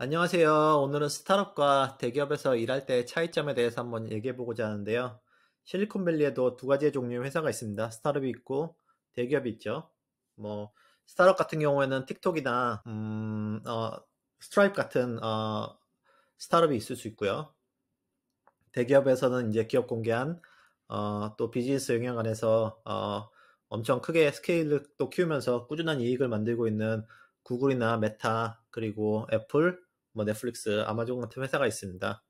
안녕하세요. 오늘은 스타트업과 대기업에서 일할 때의 차이점에 대해서 한번 얘기해 보고자 하는데요. 실리콘밸리에도 두 가지의 종류의 회사가 있습니다. 스타트업이 있고 대기업이 있죠. 뭐 스타트업 같은 경우에는 틱톡이나 스트라이프 같은 스타트업이 있을 수 있고요. 대기업에서는 이제 기업 공개한 또 비즈니스 영역 안에서 엄청 크게 스케일을 또 키우면서 꾸준한 이익을 만들고 있는 구글이나 메타 그리고 애플, 뭐 넷플릭스, 아마존 같은 회사가 있습니다.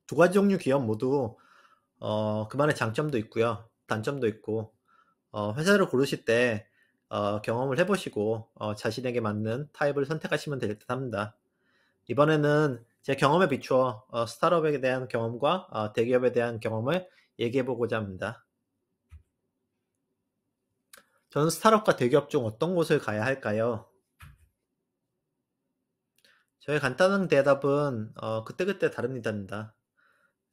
두 가지 종류 기업 모두 그만의 장점도 있고요, 단점도 있고 회사를 고르실 때 경험을 해보시고 자신에게 맞는 타입을 선택하시면 될 듯 합니다. 이번에는 제 경험에 비추어 스타트업에 대한 경험과 대기업에 대한 경험을 얘기해 보고자 합니다. 저는 스타트업과 대기업 중 어떤 곳을 가야 할까요? 저의 간단한 대답은 그때그때 다릅니다.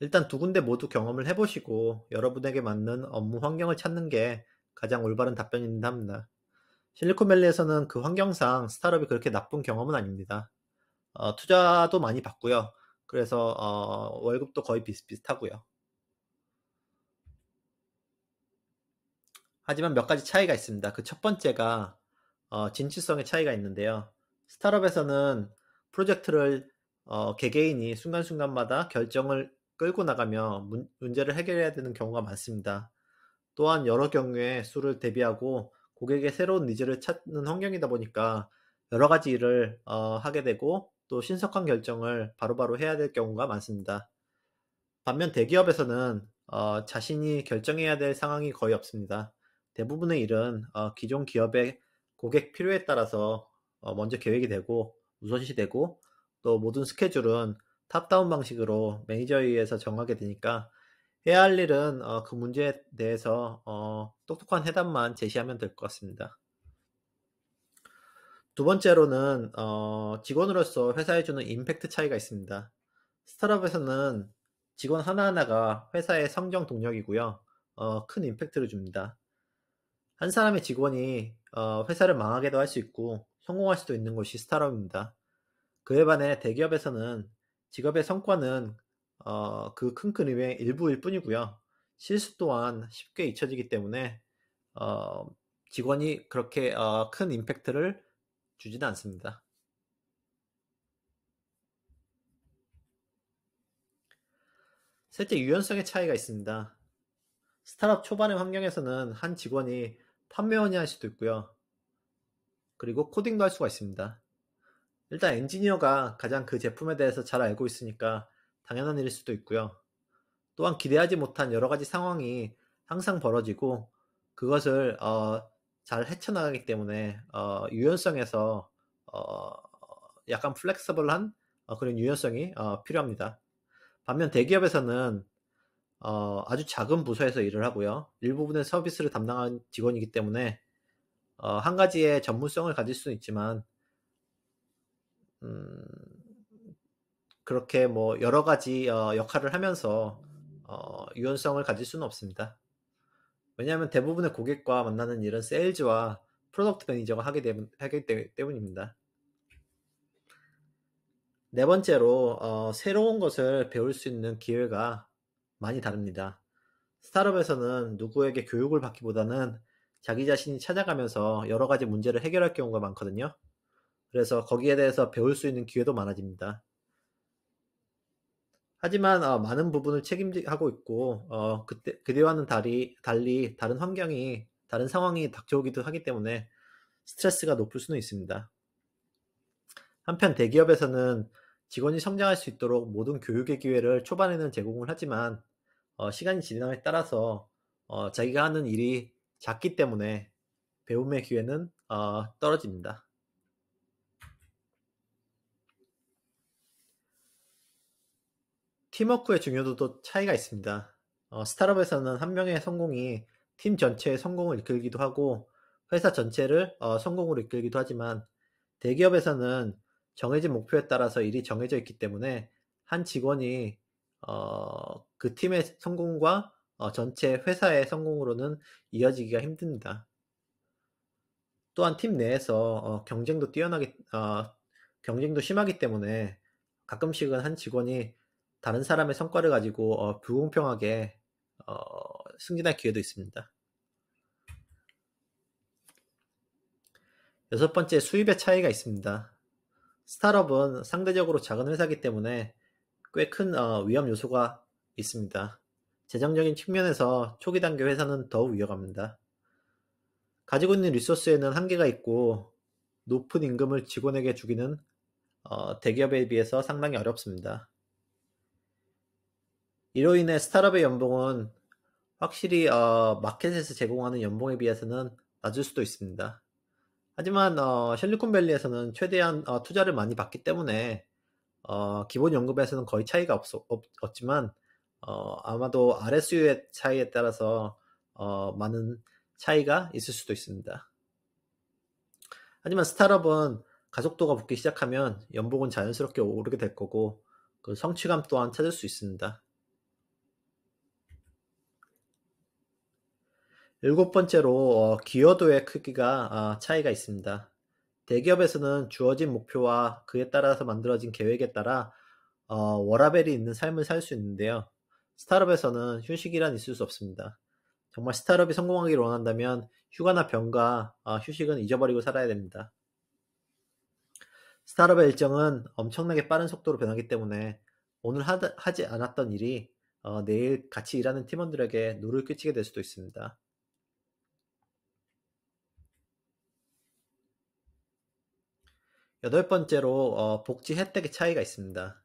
일단 두 군데 모두 경험을 해보시고 여러분에게 맞는 업무 환경을 찾는 게 가장 올바른 답변입니다 합니다. 실리콘밸리에서는 그 환경상 스타트업이 그렇게 나쁜 경험은 아닙니다. 투자도 많이 받고요. 그래서 월급도 거의 비슷비슷하고요. 하지만 몇 가지 차이가 있습니다. 그 첫 번째가 진취성의 차이가 있는데요. 스타트업에서는 프로젝트를 개개인이 순간순간마다 결정을 끌고 나가며 문제를 해결해야 되는 경우가 많습니다. 또한 여러 경우에 수를 대비하고 고객의 새로운 니즈를 찾는 환경이다 보니까 여러 가지 일을 하게 되고 또 신속한 결정을 바로바로 해야 될 경우가 많습니다. 반면 대기업에서는 자신이 결정해야 될 상황이 거의 없습니다. 대부분의 일은 기존 기업의 고객 필요에 따라서 먼저 계획이 되고 우선시되고 또 모든 스케줄은 탑다운 방식으로 매니저에 의해서 정하게 되니까 해야 할 일은 그 문제에 대해서 똑똑한 해답만 제시하면 될 것 같습니다. 두 번째로는 직원으로서 회사에 주는 임팩트 차이가 있습니다. 스타트업에서는 직원 하나하나가 회사의 성장 동력이고요. 큰 임팩트를 줍니다. 한 사람의 직원이 회사를 망하게도 할 수 있고 성공할 수도 있는 곳이 스타트업입니다. 그에 반해 대기업에서는 직업의 성과는 그 큰 그림의 일부일 뿐이고요. 실수 또한 쉽게 잊혀지기 때문에 어, 직원이 그렇게 큰 임팩트를 주지는 않습니다. 셋째, 유연성의 차이가 있습니다. 스타트업 초반의 환경에서는 한 직원이 판매원이 할 수도 있고요. 그리고 코딩도 할 수가 있습니다. 일단 엔지니어가 가장 그 제품에 대해서 잘 알고 있으니까 당연한 일일 수도 있고요. 또한 기대하지 못한 여러 가지 상황이 항상 벌어지고 그것을 잘 헤쳐나가기 때문에 유연성에서 어, 약간 플렉서블한 그런 유연성이 필요합니다. 반면 대기업에서는 아주 작은 부서에서 일을 하고요. 일부분의 서비스를 담당한 직원이기 때문에 한 가지의 전문성을 가질 수는 있지만 음, 그렇게 뭐 여러 가지 역할을 하면서 유연성을 가질 수는 없습니다. 왜냐하면 대부분의 고객과 만나는 일은 세일즈와 프로덕트 매니저가 하기 때문입니다. 네 번째로 새로운 것을 배울 수 있는 기회가 많이 다릅니다. 스타트업에서는 누구에게 교육을 받기보다는 자기 자신이 찾아가면서 여러 가지 문제를 해결할 경우가 많거든요. 그래서 거기에 대해서 배울 수 있는 기회도 많아집니다. 하지만 많은 부분을 책임하고 있고 그때와는 달리 다른 환경이 다른 상황이 닥쳐오기도 하기 때문에 스트레스가 높을 수는 있습니다. 한편 대기업에서는 직원이 성장할 수 있도록 모든 교육의 기회를 초반에는 제공을 하지만 시간이 지남에 따라서 자기가 하는 일이 작기 때문에 배움의 기회는 떨어집니다. 팀워크의 중요도도 차이가 있습니다. 스타트업에서는 한 명의 성공이 팀 전체의 성공을 이끌기도 하고 회사 전체를 성공으로 이끌기도 하지만 대기업에서는 정해진 목표에 따라서 일이 정해져 있기 때문에 한 직원이 그 팀의 성공과 전체 회사의 성공으로는 이어지기가 힘듭니다. 또한 팀 내에서 경쟁도 심하기 때문에 가끔씩은 한 직원이 다른 사람의 성과를 가지고 불공평하게 승진할 기회도 있습니다. 여섯 번째, 수입의 차이가 있습니다. 스타트업은 상대적으로 작은 회사이기 때문에 꽤 큰 위험 요소가 있습니다. 재정적인 측면에서 초기 단계 회사는 더욱 위험합니다. 가지고 있는 리소스에는 한계가 있고 높은 임금을 직원에게 주기는 대기업에 비해서 상당히 어렵습니다. 이로 인해 스타트업의 연봉은 확실히 마켓에서 제공하는 연봉에 비해서는 낮을 수도 있습니다. 하지만 실리콘밸리에서는 최대한 투자를 많이 받기 때문에 기본 연금에서는 거의 차이가 없지만 아마도 RSU의 차이에 따라서 많은 차이가 있을 수도 있습니다. 하지만 스타트업은 가속도가 붙기 시작하면 연봉은 자연스럽게 오르게 될 거고 그 성취감 또한 찾을 수 있습니다. 일곱 번째로 기여도의 크기가 차이가 있습니다. 대기업에서는 주어진 목표와 그에 따라서 만들어진 계획에 따라 워라밸이 있는 삶을 살 수 있는데요. 스타트업에서는 휴식이란 있을 수 없습니다. 정말 스타트업이 성공하기를 원한다면 휴가나 병가, 휴식은 잊어버리고 살아야 됩니다. 스타트업의 일정은 엄청나게 빠른 속도로 변하기 때문에 오늘 하지 않았던 일이 내일 같이 일하는 팀원들에게 누를 끼치게 될 수도 있습니다. 여덟 번째로 복지 혜택의 차이가 있습니다.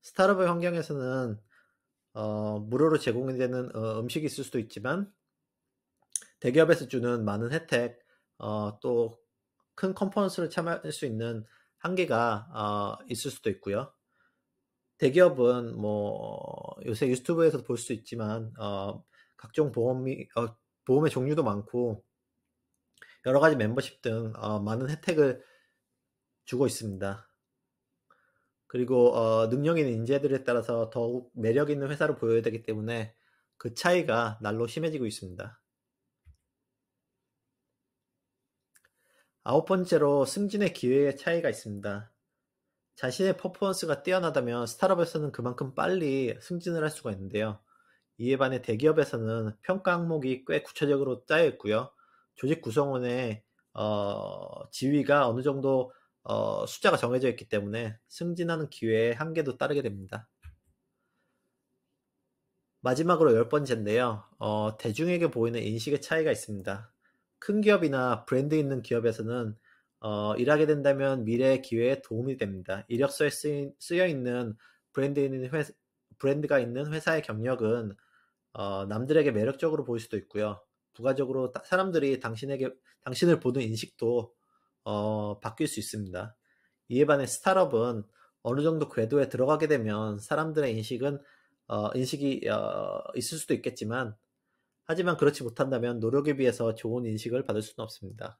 스타트업의 환경에서는 무료로 제공이 되는 음식이 있을 수도 있지만 대기업에서 주는 많은 혜택, 또 큰 컨퍼런스를 참여할 수 있는 한계가 있을 수도 있고요. 대기업은 뭐 요새 유튜브에서 볼 수 있지만 각종 보험의 종류도 많고 여러 가지 멤버십 등 많은 혜택을 주고 있습니다. 그리고 능력 있는 인재들에 따라서 더욱 매력 있는 회사로 보여야 되기 때문에 그 차이가 날로 심해지고 있습니다. 아홉 번째로 승진의 기회의 차이가 있습니다. 자신의 퍼포먼스가 뛰어나다면 스타트업에서는 그만큼 빨리 승진을 할 수가 있는데요. 이에 반해 대기업에서는 평가 항목이 꽤 구체적으로 짜여 있고요. 조직 구성원의 지위가 어느 정도 숫자가 정해져 있기 때문에 승진하는 기회의 한계도 따르게 됩니다. 마지막으로 열 번째인데요. 대중에게 보이는 인식의 차이가 있습니다. 큰 기업이나 브랜드 있는 기업에서는 일하게 된다면 미래의 기회에 도움이 됩니다. 이력서에 쓰여 있는 브랜드가 있는 회사의 경력은 남들에게 매력적으로 보일 수도 있고요. 부가적으로 사람들이 당신을 보는 인식도 바뀔 수 있습니다. 이에 반해 스타트업은 어느 정도 궤도에 들어가게 되면 사람들의 인식이 있을 수도 있겠지만 하지만 그렇지 못한다면 노력에 비해서 좋은 인식을 받을 수는 없습니다.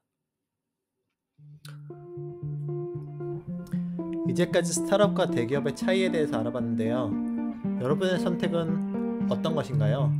이제까지 스타트업과 대기업의 차이에 대해서 알아봤는데요. 여러분의 선택은 어떤 것인가요?